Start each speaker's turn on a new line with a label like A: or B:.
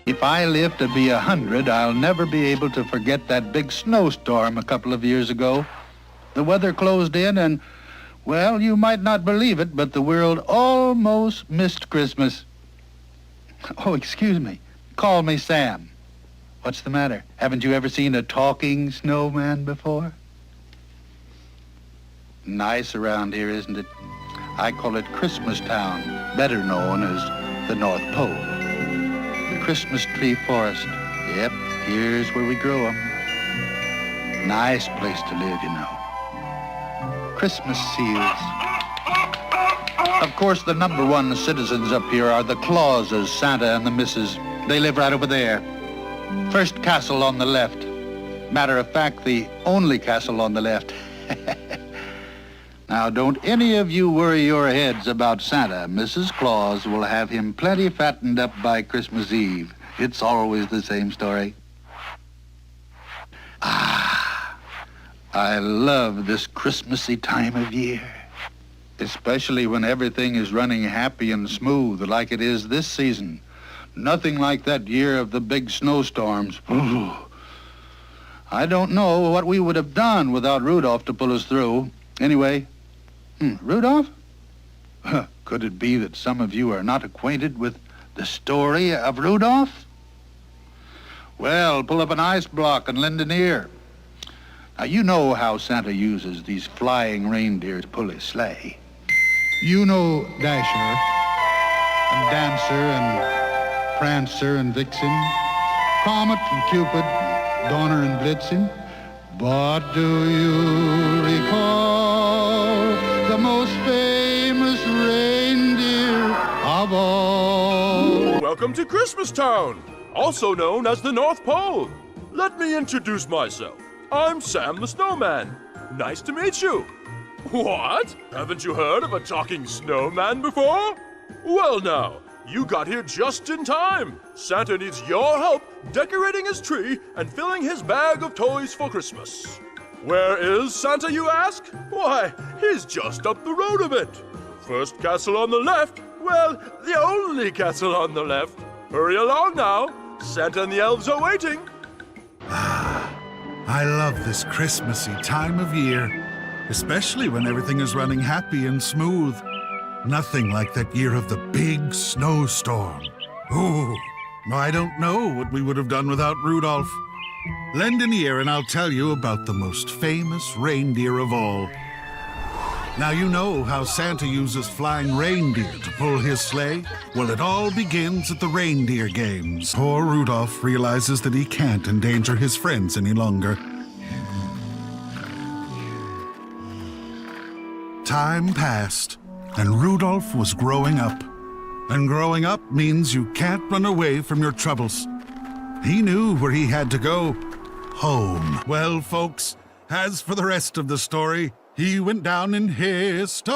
A: If I live to be 100, I'll never be able to forget that big snowstorm a couple of years ago. The weather closed in and, well, you might not believe it, but the world almost missed Christmas. Oh, excuse me. Call me Sam. What's the matter? Haven't you ever seen a talking snowman before? Nice around here, isn't it? I call it Christmas Town, better known as the North Pole. The Christmas tree forest. Yep, here's where we grow 'em. Nice place to live, you know. Christmas seals. Of course, the number one citizens up here are the Clauses, Santa and the Missus. They live right over there. First castle on the left. Matter of fact, the only castle on the left. Now, don't any of you worry your heads about Santa. Mrs. Claus will have him plenty fattened up by Christmas Eve. It's always the same story. I love this Christmassy time of year, especially when everything is running happy and smooth like it is this season. Nothing like that year of the big snowstorms. Ooh. I don't know what we would have done without Rudolph to pull us through. Anyway, Rudolph? Could it be that some of you are not acquainted with the story of Rudolph? Well, pull up an ice block and lend an ear. Now, you know how Santa uses these flying reindeer to pull his sleigh. You know Dasher, and Dancer, and Prancer, and Vixen, Comet, and Cupid, Donner, and Blitzen. But do you recall the most famous reindeer of all?
B: Welcome to Christmas Town, also known as the North Pole. Let me introduce myself. I'm Sam the Snowman. Nice to meet you. What? Haven't you heard of a talking snowman before? Well now, you got here just in time. Santa needs your help decorating his tree and filling his bag of toys for Christmas. Where is Santa, you ask? Why, he's just up the road a bit. First castle on the left. Well, the only castle on the left. Hurry along now. Santa and the elves are waiting.
C: I love this Christmassy time of year, especially when everything is running happy and smooth. Nothing like that year of the big snowstorm. Ooh, I don't know what we would have done without Rudolph. Lend an ear and I'll tell you about the most famous reindeer of all. Now you know how Santa uses flying reindeer to pull his sleigh? Well, it all begins at the reindeer games. Poor Rudolph realizes that he can't endanger his friends any longer. Time passed, and Rudolph was growing up. And growing up means you can't run away from your troubles. He knew where he had to go. Home. Well, folks, as for the rest of the story, he went down in history.